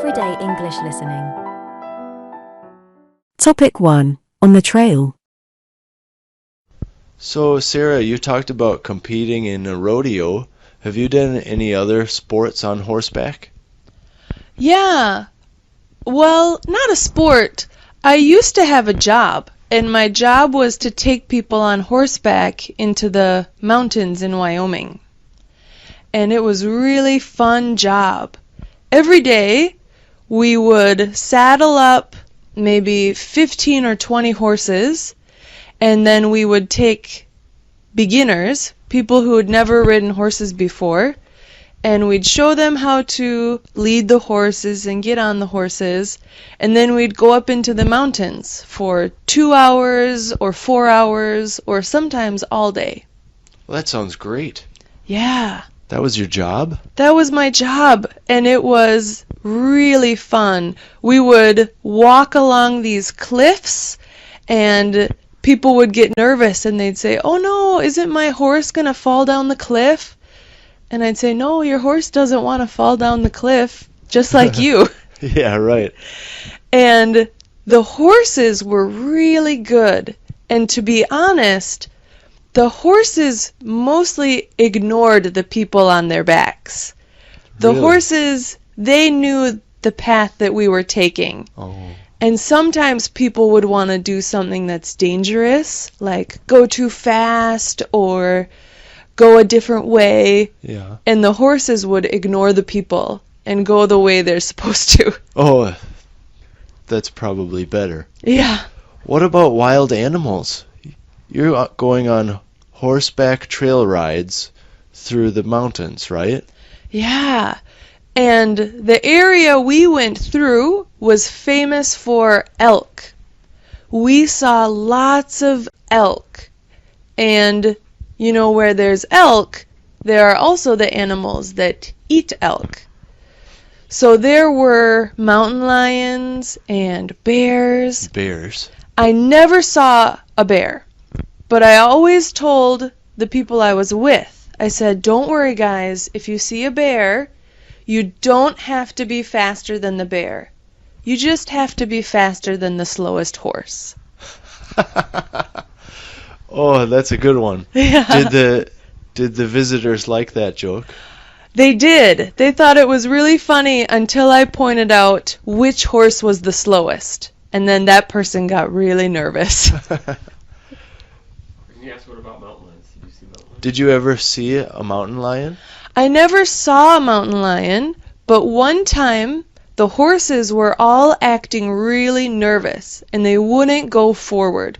Everyday English listening. Topic 1. On the trail. So, Sarah, you talked about competing in a rodeo. Have you done any other sports on horseback? Yeah. Well, not a sport. I used to have a job, and my job was to take people on horseback into the mountains in Wyoming. And it was a really fun job. Every day, we would saddle up maybe 15 or 20 horses, and then we would take beginners, people who had never ridden horses before, and we'd show them how to lead the horses and get on the horses, and then we'd go up into the mountains for 2 hours or 4 hours or sometimes all day. Well, that sounds great. Yeah. That was your job? That was my job, and it was really fun. We would walk along these cliffs, and people would get nervous, and they'd say, "Oh no, isn't my horse going to fall down the cliff?" And I'd say, "No, your horse doesn't want to fall down the cliff, just like you." Yeah, right. And the horses were really good, and to be honest, the horses mostly ignored the people on their backs. The Really? horses, they knew the path that we were taking. Oh. And sometimes people would want to do something that's dangerous, like go too fast or go a different way. Yeah. And the horses would ignore the people and go the way they're supposed to. Oh, that's probably better. Yeah. What about wild animals? You're going on horseback trail rides through the mountains, right? Yeah. And the area we went through was famous for elk. We saw lots of elk. And, you know, where there's elk, there are also the animals that eat elk. So there were mountain lions and bears. Bears. I never saw a bear, but I always told the people I was with, I said, "Don't worry, guys, if you see a bear, you don't have to be faster than the bear. You just have to be faster than the slowest horse." Oh, that's a good one. Yeah. Did the visitors like that joke? They did. They thought it was really funny until I pointed out which horse was the slowest. And then that person got really nervous. Yes, what about mountain lions? Did you see mountain lions? Did you ever see a mountain lion? I never saw a mountain lion, but one time the horses were all acting really nervous and they wouldn't go forward.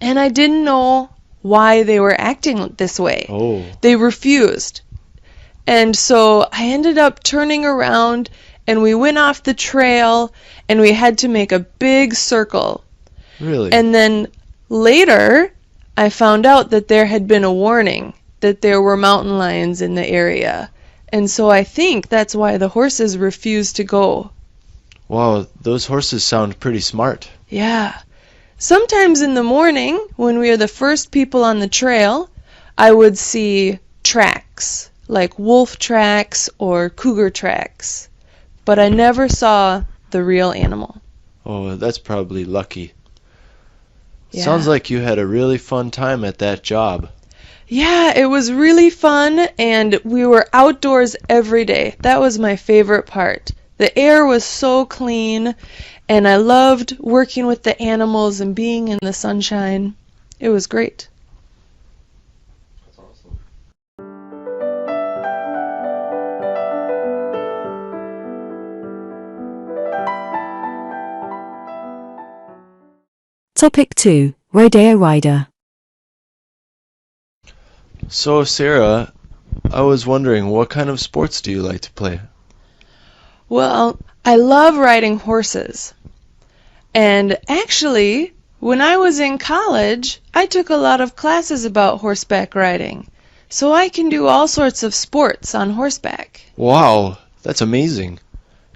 And I didn't know why they were acting this way. Oh. They refused. And so I ended up turning around and we went off the trail and we had to make a big circle. Really? And then later I found out that there had been a warning that there were mountain lions in the area. And so I think that's why the horses refused to go. Wow, those horses sound pretty smart. Yeah. Sometimes in the morning, when we were the first people on the trail, I would see tracks, like wolf tracks or cougar tracks. But I never saw the real animal. Oh, that's probably lucky. Yeah. Sounds like you had a really fun time at that job. Yeah, it was really fun, and we were outdoors every day. That was my favorite part. The air was so clean, and I loved working with the animals and being in the sunshine. It was great. That's awesome. Topic 2. Rodeo rider. So, Sarah, I was wondering, what kind of sports do you like to play? Well, I love riding horses. And actually, when I was in college, I took a lot of classes about horseback riding. So I can do all sorts of sports on horseback. Wow, that's amazing.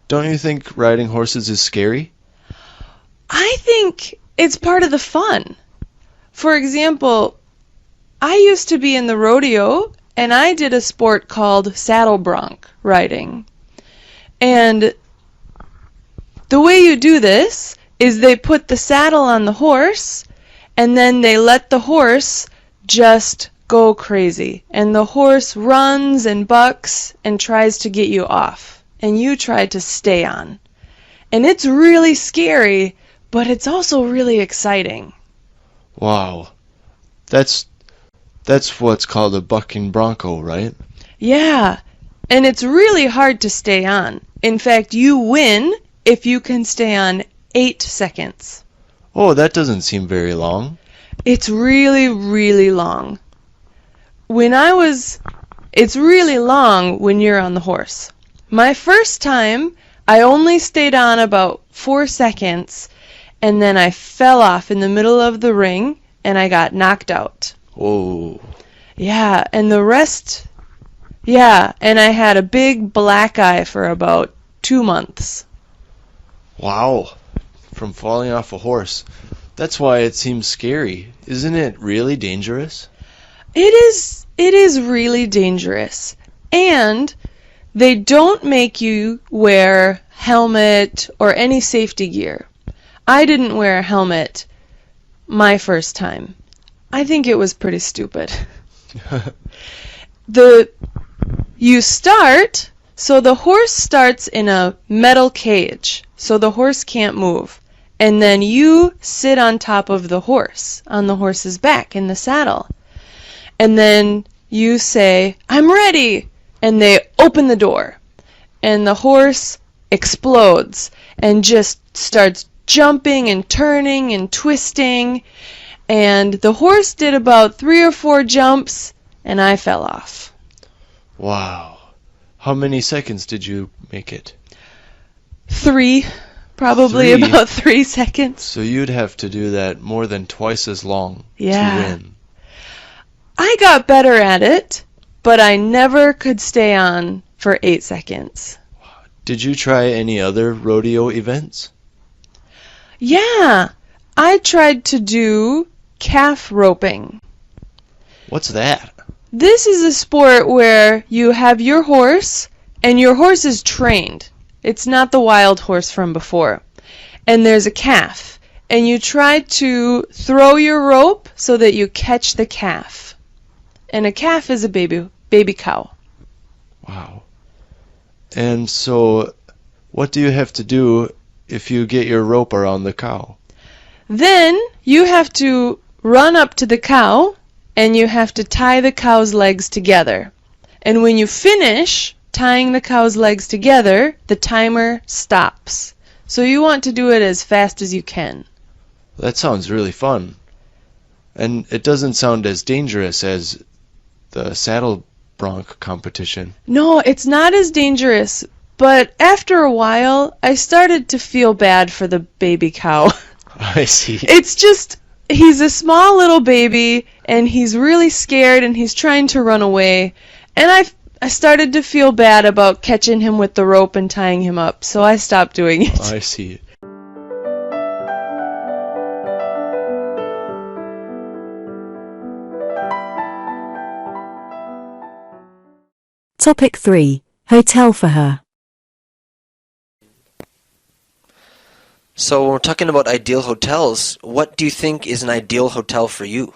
Don't you think riding horses is scary? I think it's part of the fun. For example, I used to be in the rodeo, and I did a sport called saddle bronc riding. And The way you do this is they put the saddle on the horse, and then they let the horse just go crazy. And the horse runs and bucks and tries to get you off. And you try to stay on. And it's really scary, but it's also really exciting. Wow. That's what's called a bucking bronco, right? Yeah, and it's really hard to stay on. In fact, you win if you can stay on 8 seconds. Oh, that doesn't seem very long. It's really, really long. It's really long when you're on the horse. My first time, I only stayed on about 4 seconds, and then I fell off in the middle of the ring, and I got knocked out. Oh. Yeah, and the rest... Yeah, and I had a big black eye for about 2 months. Wow. From falling off a horse. That's why it seems scary. Isn't it really dangerous? It is really dangerous. And they don't make you wear helmet or any safety gear. I didn't wear a helmet my first time. I think it was pretty stupid. So the horse starts in a metal cage, so the horse can't move. And then you sit on top of the horse, on the horse's back in the saddle. And then you say, "I'm ready!" And they open the door. And the horse explodes and just starts jumping and turning and twisting. And the horse did about 3 or 4 jumps, and I fell off. Wow. How many seconds did you make it? 3, probably 3? about 3 seconds. So you'd have to do that more than twice as long to win. I got better at it, but I never could stay on for 8 seconds. Did you try any other rodeo events? Yeah, I tried to do calf roping. What's that? This is a sport where you have your horse, and your horse is trained. It's not the wild horse from before. And there's a calf, and you try to throw your rope so that you catch the calf. And a calf is a baby cow. Wow. And so, what do you have to do if you get your rope around the cow? Then you have to run up to the cow, and you have to tie the cow's legs together. And when you finish tying the cow's legs together, the timer stops. So you want to do it as fast as you can. That sounds really fun. And it doesn't sound as dangerous as the saddle bronc competition. No, it's not as dangerous, but after a while, I started to feel bad for the baby cow. I see. It's just, he's a small little baby, and he's really scared, and he's trying to run away. And I started to feel bad about catching him with the rope and tying him up, so I stopped doing it. I see. Topic 3. Hotel for her. So when we're talking about ideal hotels, what do you think is an ideal hotel for you?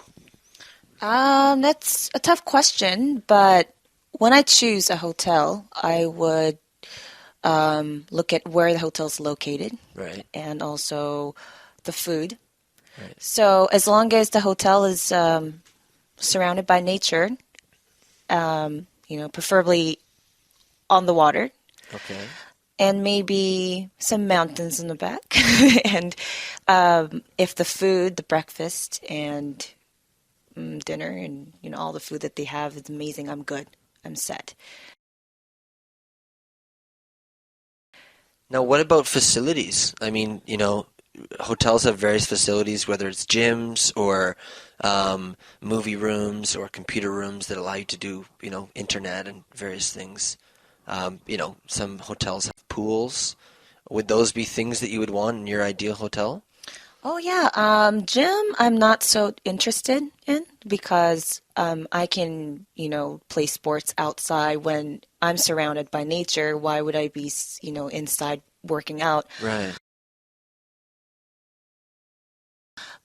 That's a tough question, but when I choose a hotel, I would look at where the hotel's located, Right. and also the food. Right. So as long as the hotel is surrounded by nature, preferably on the water, Okay. and maybe some mountains in the back. And if the food, the breakfast and dinner and all the food that they have is amazing, I'm good. I'm set. Now, what about facilities? I mean, hotels have various facilities, whether it's gyms or movie rooms or computer rooms that allow you to do, internet and various things. Some hotels have pools. Would those be things that you would want in your ideal hotel? Oh, yeah. Gym, I'm not so interested in because I can, play sports outside when I'm surrounded by nature. Why would I be, inside working out? Right.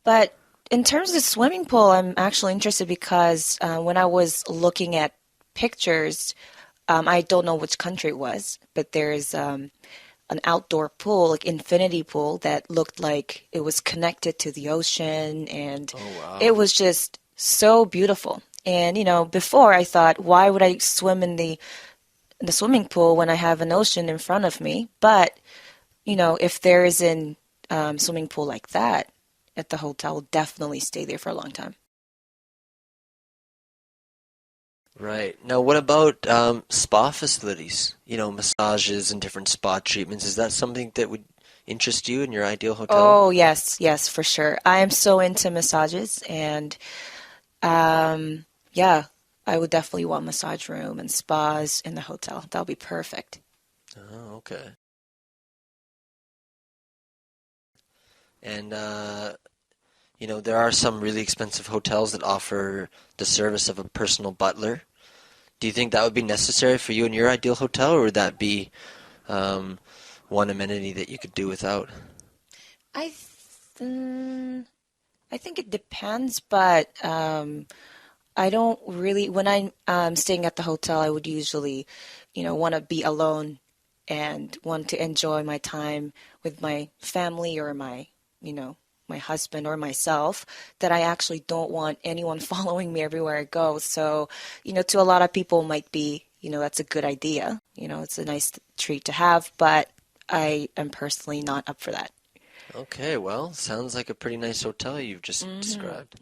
But in terms of the swimming pool, I'm actually interested because when I was looking at pictures, I don't know which country it was, but there's an outdoor pool, like infinity pool, that looked like it was connected to the ocean, and Oh, wow. it was just so beautiful. And before I thought, why would I swim in the swimming pool when I have an ocean in front of me? But if there is an swimming pool like that at the hotel, I'll definitely stay there for a long time. Right. Now, what about spa facilities? Massages and different spa treatments. Is that something that would interest you in your ideal hotel? Oh, yes, for sure. I am so into massages, and yeah, I would definitely want massage room and spas in the hotel. That would be perfect. Oh, okay. And there are some really expensive hotels that offer the service of a personal butler. Do you think that would be necessary for you in your ideal hotel, or would that be one amenity that you could do without? I think it depends, but I don't really. When I'm staying at the hotel, I would usually, want to be alone and want to enjoy my time with my family or my husband or myself, that I actually don't want anyone following me everywhere I go. So, to a lot of people might be, that's a good idea. It's a nice treat to have, but I am personally not up for that. Okay, well, sounds like a pretty nice hotel you've just Mm-hmm. described.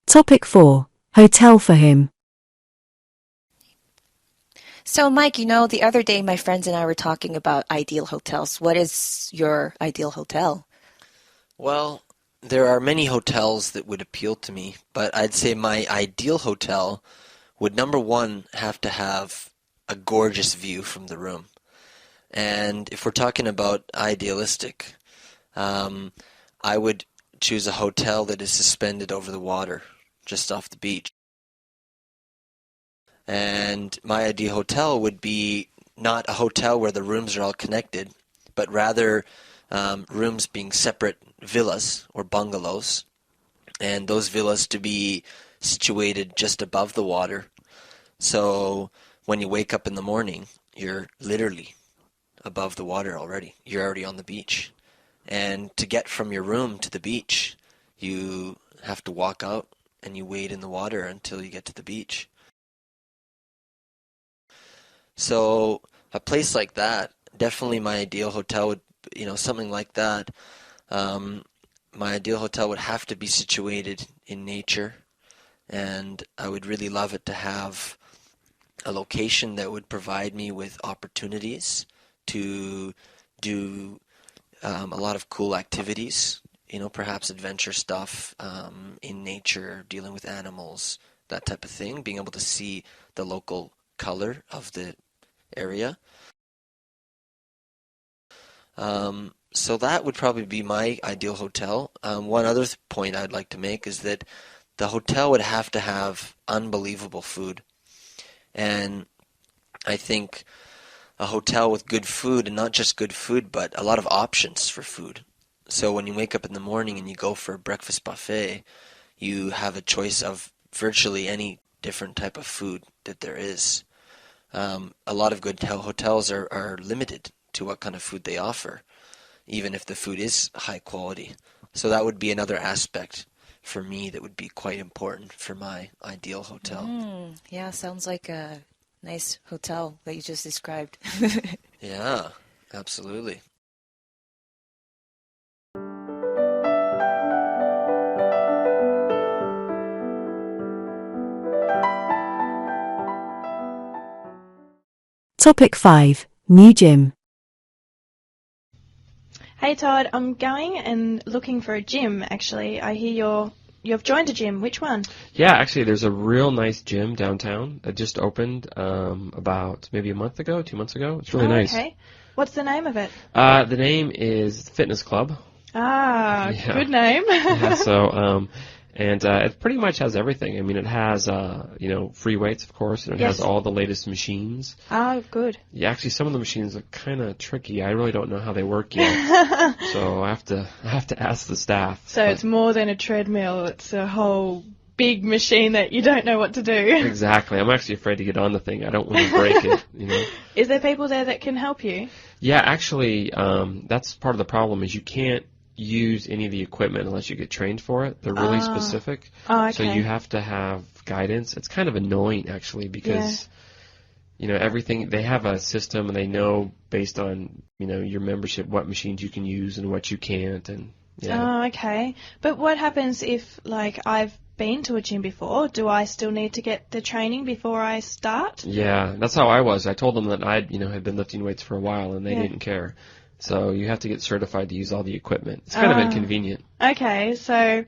Topic 4. Hotel for him. So, Mike, the other day my friends and I were talking about ideal hotels. What is your ideal hotel? Well, there are many hotels that would appeal to me, but I'd say my ideal hotel would, number one, have to have a gorgeous view from the room. And if we're talking about idealistic, I would choose a hotel that is suspended over the water, just off the beach. And my ideal hotel would be not a hotel where the rooms are all connected, but rather rooms being separate villas or bungalows, and those villas to be situated just above the water. So when you wake up in the morning, you're literally above the water already. You're already on the beach. And to get from your room to the beach, you have to walk out and you wade in the water until you get to the beach. So a place like that, definitely my ideal hotel would, something like that. My ideal hotel would have to be situated in nature, and I would really love it to have a location that would provide me with opportunities to do a lot of cool activities, perhaps adventure stuff in nature, dealing with animals, that type of thing, being able to see the local color of the area. So that would probably be my ideal hotel. One other point I'd like to make is that the hotel would have to have unbelievable food. And I think a hotel with good food, and not just good food, but a lot of options for food. So when you wake up in the morning and you go for a breakfast buffet, you have a choice of virtually any different type of food that there is. A lot of good hotels are limited to what kind of food they offer, even if the food is high quality. So that would be another aspect for me that would be quite important for my ideal hotel. Yeah, sounds like a nice hotel that you just described. Yeah, absolutely. Topic 5. New gym. Hey Todd, I'm going and looking for a gym actually. I hear you've joined a gym. Which one? Yeah, actually, there's a real nice gym downtown that just opened about maybe a month ago, 2 months ago. It's really nice. Okay. What's the name of it? The name is Fitness Club. Ah, Yeah. good name. Yeah, so And it pretty much has everything. I mean, it has, free weights, of course, and it Yes. has all the latest machines. Oh, good. Yeah, actually, some of the machines are kind of tricky. I really don't know how they work yet, so I have to ask the staff. So But it's more than a treadmill. It's a whole big machine that you don't know what to do. exactly. I'm actually afraid to get on the thing. I don't want to break it. Is there people there that can help you? Yeah, actually, that's part of the problem is you can't use any of the equipment unless you get trained for it. They're really specific. Oh, okay. So you have to have guidance. It's kind of annoying, actually, because everything, they have a system and they know based on, your membership what machines you can use and what you can't. And yeah. Oh, okay. But what happens if, like, I've been to a gym before? Do I still need to get the training before I start? Yeah, that's how I was. I told them that I had been lifting weights for a while and they didn't care. So you have to get certified to use all the equipment. It's kind of inconvenient. Okay, so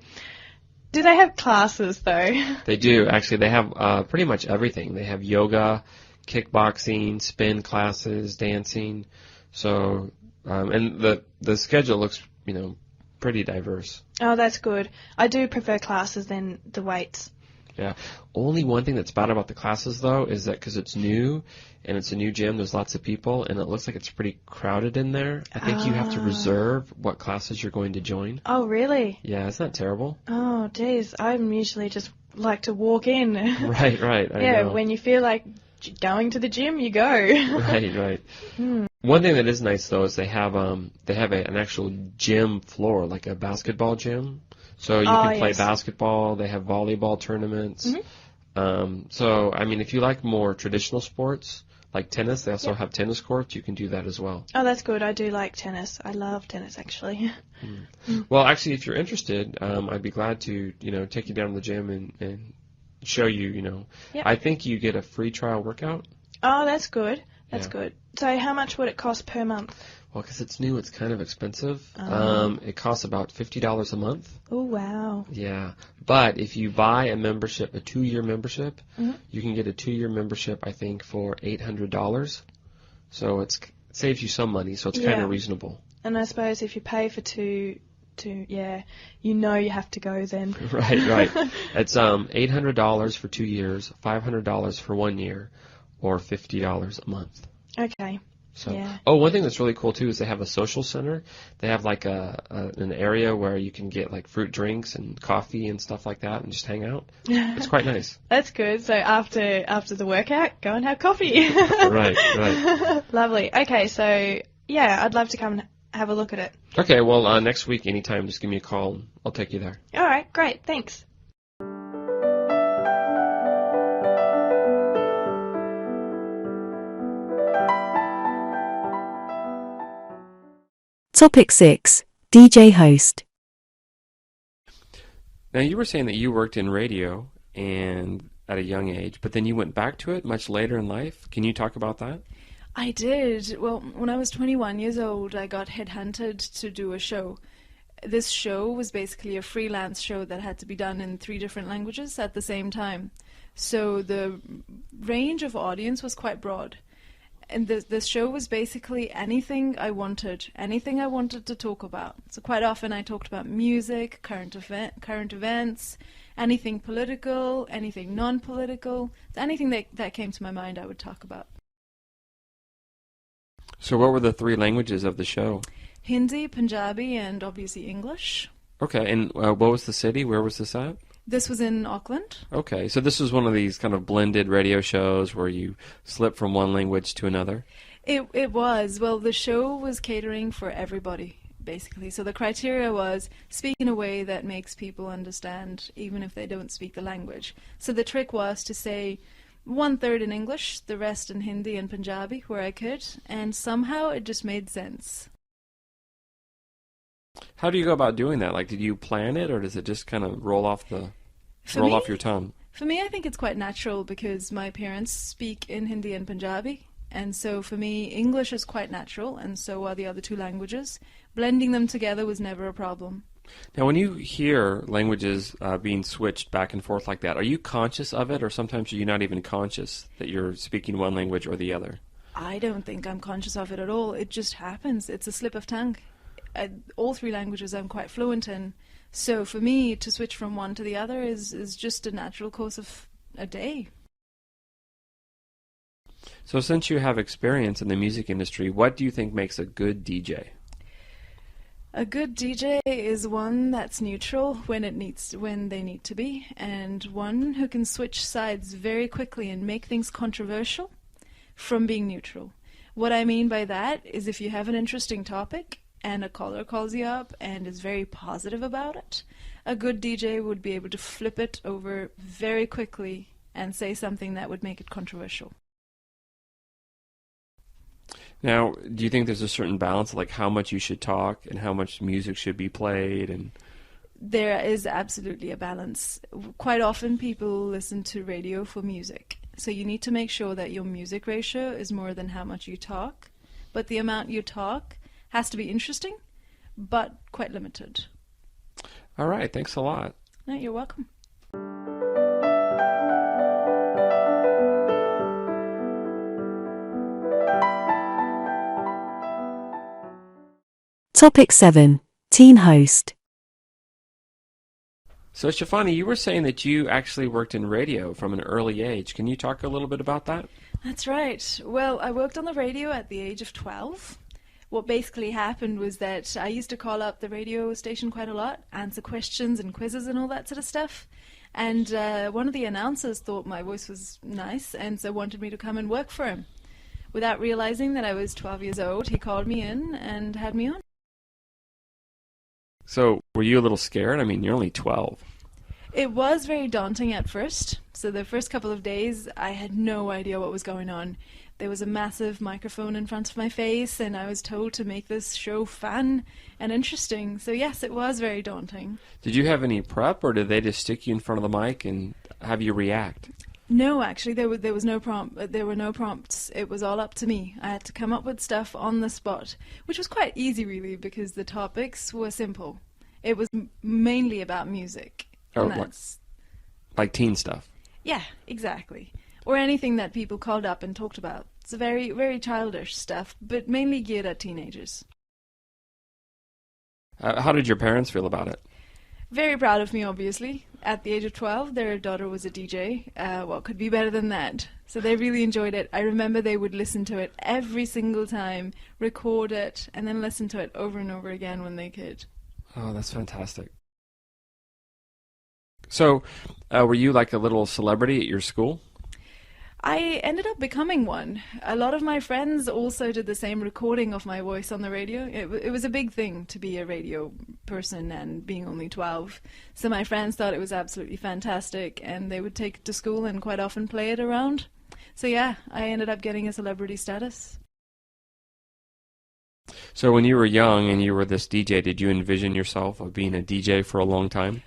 do they have classes, though? They do. Actually, they have pretty much everything. They have yoga, kickboxing, spin classes, dancing. So, and the schedule looks, pretty diverse. Oh, that's good. I do prefer classes than the weights. Yeah. Only one thing that's bad about the classes, though, is that because it's new and it's a new gym, there's lots of people, and it looks like it's pretty crowded in there. I think you have to reserve what classes you're going to join. Oh, really? Yeah, isn't that terrible? Oh, geez. I'm usually just like to walk in. Right. I know. When you feel like going to the gym, you go. Right. One thing that is nice though is they have an actual gym floor, like a basketball gym, so you can play basketball. They have volleyball tournaments. So I mean, if you like more traditional sports like tennis, they also have tennis courts. You can do that as well. Oh, that's good. I do like tennis. I love tennis, actually. Well, actually, if you're interested, I'd be glad to take you down to the gym and show you. I think you get a free trial workout. Oh, that's good. That's Yeah. good. So how much would it cost per month? Well, because it's new, it's kind of expensive. It costs about $50 a month. Oh, wow. Yeah. But if you buy a membership, a 2-year membership, you can get a 2-year membership, I think, for $800. So it saves you some money, so it's kind of reasonable. And I suppose if you pay for two, you have to go then. Right. It's $800 for 2 years, $500 for 1 year, or $50 a month. Okay. So, Yeah. one thing that's really cool too is they have a social center. They have like an area where you can get like fruit drinks and coffee and stuff like that, and just hang out. It's quite nice. That's good. So after the workout, go and have coffee. Right. Lovely. Okay, so yeah, I'd love to come and have a look at it. Okay, well, next week, anytime, just give me a call and I'll take you there. All right, great. Thanks. Topic 6. DJ host. Now, you were saying that you worked in radio and at a young age, but then you went back to it much later in life. Can you talk about that? I did. Well, when I was 21 years old, I got headhunted to do a show. This show was basically a freelance show that had to be done in 3 different languages at the same time. So the range of audience was quite broad. And the show was basically anything I wanted to talk about. So quite often I talked about music, current events, anything political, anything non-political, anything that came to my mind I would talk about. So what were the 3 languages of the show? Hindi, Punjabi, and obviously English. Okay, and what was the city? Where was this at? This was in Auckland. Okay, so this was one of these kind of blended radio shows where you slip from one language to another? It was. Well, the show was catering for everybody, basically. So the criteria was speak in a way that makes people understand, even if they don't speak the language. So the trick was to say 1/3 in English, the rest in Hindi and Punjabi, where I could, and somehow it just made sense. How do you go about doing that? Like, did you plan it, or does it just kind of roll off your tongue? For me, I think it's quite natural because my parents speak in Hindi and Punjabi, and so for me, English is quite natural, and so are the other 2 languages. Blending them together was never a problem. Now, when you hear languages being switched back and forth like that, are you conscious of it, or sometimes are you not even conscious that you're speaking one language or the other? I don't think I'm conscious of it at all. It just happens. It's a slip of tongue. All 3 languages I'm quite fluent in, So for me, to switch from one to the other is just a natural course of a day. So since you have experience in the music industry, what do you think makes a good DJ? A good DJ is one that's neutral when they need to be, and one who can switch sides very quickly and make things controversial from being neutral. What I mean by that is if you have an interesting topic and a caller calls you up and is very positive about it, a good DJ would be able to flip it over very quickly and say something that would make it controversial. Now, do you think there's a certain balance, like how much you should talk and how much music should be played? And there is absolutely a balance. Quite often people listen to radio for music. So you need to make sure that your music ratio is more than how much you talk. But the amount you talk has to be interesting, but quite limited. All right, thanks a lot. No, you're welcome. Topic 7. Teen host. So, Shafani, you were saying that you actually worked in radio from an early age. Can you talk a little bit about that? That's right. Well, I worked on the radio at the age of 12. What basically happened was that I used to call up the radio station quite a lot, answer questions and quizzes and all that sort of stuff. And one of the announcers thought my voice was nice and so wanted me to come and work for him. Without realizing that I was 12 years old, he called me in and had me on. So, were you a little scared? I mean, you're only 12. It was very daunting at first. So the first couple of days, I had no idea what was going on. There was a massive microphone in front of my face, and I was told to make this show fun and interesting. So yes, it was very daunting. Did you have any prep, or did they just stick you in front of the mic and have you react? No, actually, there was no prompt. There were no prompts. It was all up to me. I had to come up with stuff on the spot, which was quite easy, really, because the topics were simple. It was mainly about music. Oh, like teen stuff. Yeah, exactly. Or anything that people called up and talked about. It's very, very childish stuff, but mainly geared at teenagers. How did your parents feel about it? Very proud of me, obviously. At the age of 12, their daughter was a DJ. What could be better than that? So they really enjoyed it. I remember they would listen to it every single time, record it, and then listen to it over and over again when they could. Oh, that's fantastic. So, were you like a little celebrity at your school? I ended up becoming one. A lot of my friends also did the same recording of my voice on the radio. It was a big thing to be a radio person and being only 12. So my friends thought it was absolutely fantastic and they would take it to school and quite often play it around. So yeah, I ended up getting a celebrity status. So when you were young and you were this DJ, did you envision yourself of being a DJ for a long time?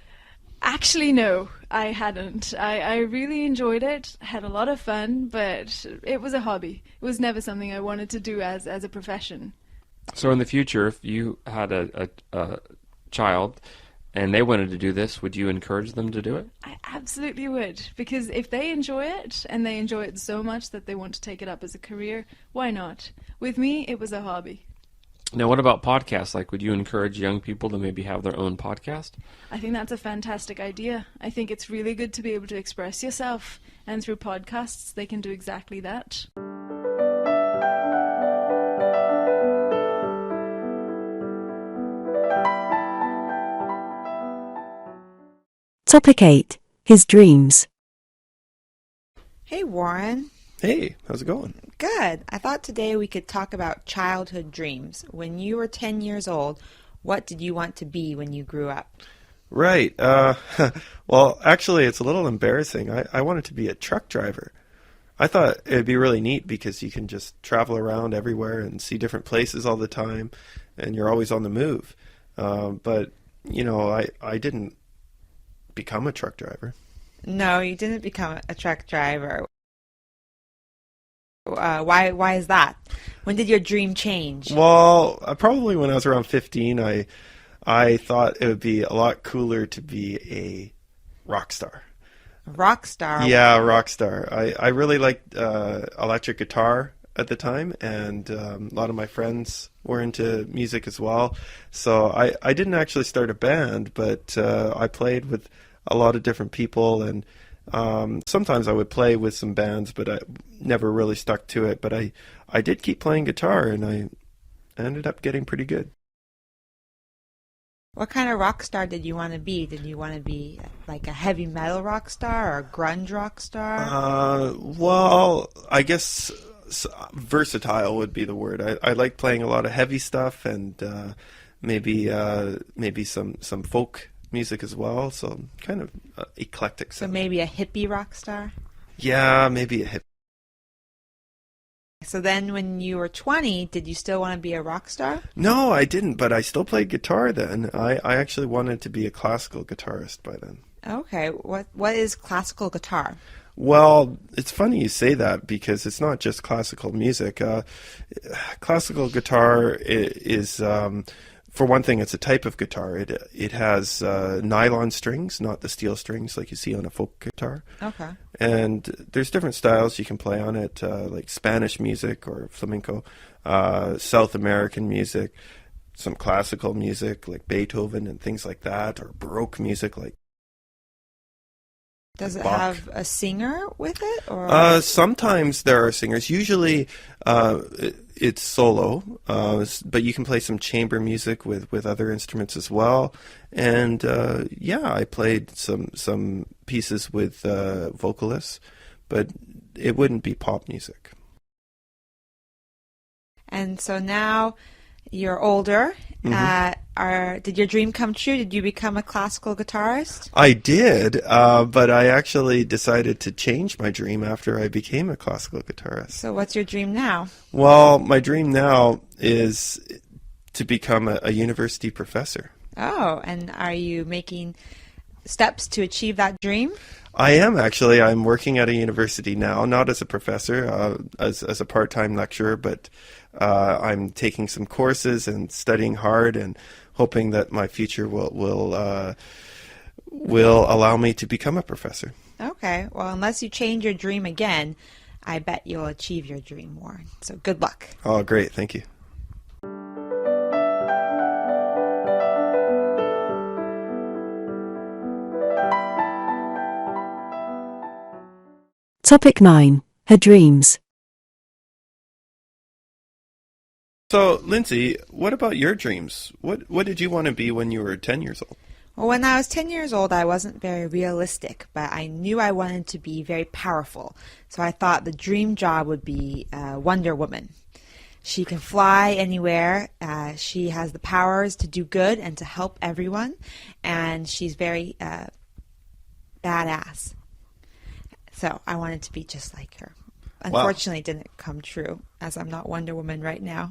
Actually, no, I hadn't. I really enjoyed it, had a lot of fun, but it was a hobby. It was never something I wanted to do as a profession. So in the future, if you had a child and they wanted to do this, would you encourage them to do it? I absolutely would, because if they enjoy it, and they enjoy it so much that they want to take it up as a career, why not? With me, it was a hobby. Now, what about podcasts? Like, would you encourage young people to maybe have their own podcast? I think that's a fantastic idea. I think it's really good to be able to express yourself, and through podcasts, they can do exactly that. Topic 8. His dreams. Hey, Warren. Hey, how's it going? Good. I thought today we could talk about childhood dreams. When you were 10 years old, what did you want to be when you grew up? Right. Well, actually, it's a little embarrassing. I wanted to be a truck driver. I thought it'd be really neat because you can just travel around everywhere and see different places all the time, and you're always on the move. But, you know, I didn't become a truck driver. No, you didn't become a truck driver. Why is that? When did your dream change? Well, probably when I was around 15, I thought it would be a lot cooler to be a rock star. Rock star? Yeah, rock star. I really liked electric guitar at the time, and a lot of my friends were into music as well. So I didn't actually start a band, but I played with a lot of different people, and sometimes I would play with some bands, but I never really stuck to it. But I did keep playing guitar, and I ended up getting pretty good. What kind of rock star did you want to be? Did you want to be like a heavy metal rock star or a grunge rock star? Well, I guess versatile would be the word. I like playing a lot of heavy stuff, and maybe some folk music as well. So kind of eclectic. So maybe a hippie rock star? Yeah, maybe a hippie. So then when you were 20, did you still want to be a rock star? No, I didn't, but I still played guitar then. I actually wanted to be a classical guitarist by then. Okay. What is classical guitar? Well, it's funny you say that because it's not just classical music. Classical guitar is for one thing, it's a type of guitar. It has nylon strings, not the steel strings like you see on a folk guitar. Okay. And there's different styles you can play on it, like Spanish music or flamenco, South American music, some classical music like Beethoven and things like that, or Baroque music like Does it Bach. have a singer with it? Or sometimes there are singers. Usually it's solo, but you can play some chamber music with other instruments as well. And I played some pieces with vocalists, but it wouldn't be pop music. And so now you're older. Did your dream come true? Did you become a classical guitarist? I did, but I actually decided to change my dream after I became a classical guitarist. So what's your dream now? Well, my dream now is to become a university professor. Oh, and are you making steps to achieve that dream? I am actually. I'm working at a university now, not as a professor, as a part-time lecturer, but I'm taking some courses and studying hard and hoping that my future will allow me to become a professor. Okay. Well, unless you change your dream again, I bet you'll achieve your dream more. So good luck. Oh, great. Thank you. Topic 9. Her dreams. So, Lindsay, what about your dreams? What did you want to be when you were 10 years old? Well, when I was 10 years old, I wasn't very realistic, but I knew I wanted to be very powerful. So I thought the dream job would be Wonder Woman. She can fly anywhere. She has the powers to do good and to help everyone. And she's very badass. So I wanted to be just like her. Unfortunately, it didn't come true, as I'm not Wonder Woman right now.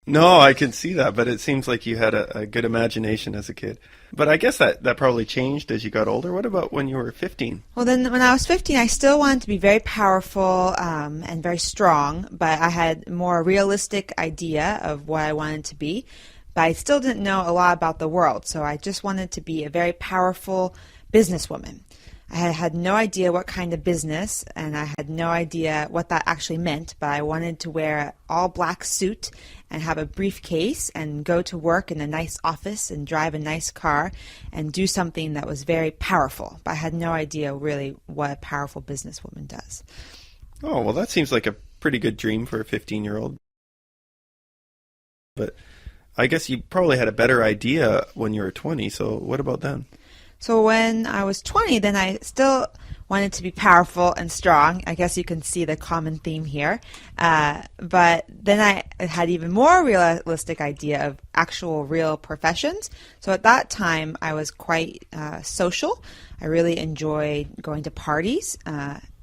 No, I can see that, but it seems like you had a good imagination as a kid. But I guess that probably changed as you got older. What about when you were 15? Well, then when I was 15, I still wanted to be very powerful and very strong, but I had a more realistic idea of what I wanted to be. But I still didn't know a lot about the world, so I just wanted to be a very powerful businesswoman. I had no idea what kind of business, and I had no idea what that actually meant, but I wanted to wear an all-black suit and have a briefcase and go to work in a nice office and drive a nice car and do something that was very powerful. But I had no idea really what a powerful businesswoman does. Oh, well, that seems like a pretty good dream for a 15-year-old. But I guess you probably had a better idea when you were 20, so what about then? So when I was 20, then I still wanted to be powerful and strong. I guess you can see the common theme here. But then I had even more realistic idea of actual real professions. So at that time, I was quite social. I really enjoyed going to parties.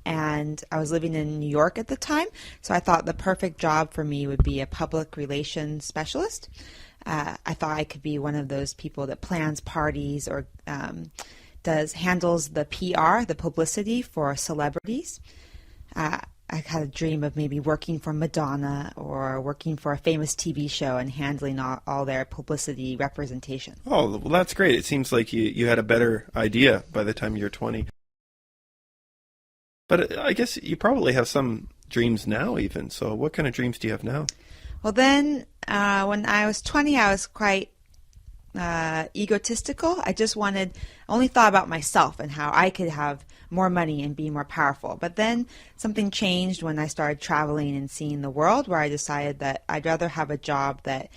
And I was living in New York at the time. So I thought the perfect job for me would be a public relations specialist. I thought I could be one of those people that plans parties or handles the PR, the publicity for celebrities. I had a dream of maybe working for Madonna or working for a famous TV show and handling all their publicity representation. Oh, well, that's great. It seems like you had a better idea by the time you were 20. But I guess you probably have some dreams now even. So what kind of dreams do you have now? Well, then when I was 20, I was quite egotistical. I only thought about myself and how I could have more money and be more powerful. But then something changed when I started traveling and seeing the world, where I decided that I'd rather have a job that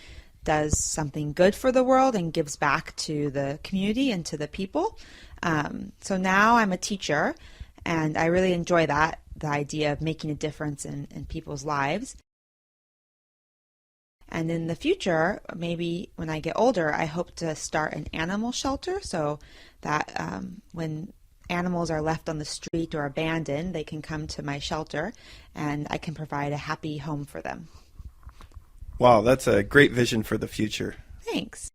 does something good for the world and gives back to the community and to the people. So now I'm a teacher, and I really enjoy that, the idea of making a difference in people's lives. And in the future, maybe when I get older, I hope to start an animal shelter so that when animals are left on the street or abandoned, they can come to my shelter and I can provide a happy home for them. Wow, that's a great vision for the future. Thanks.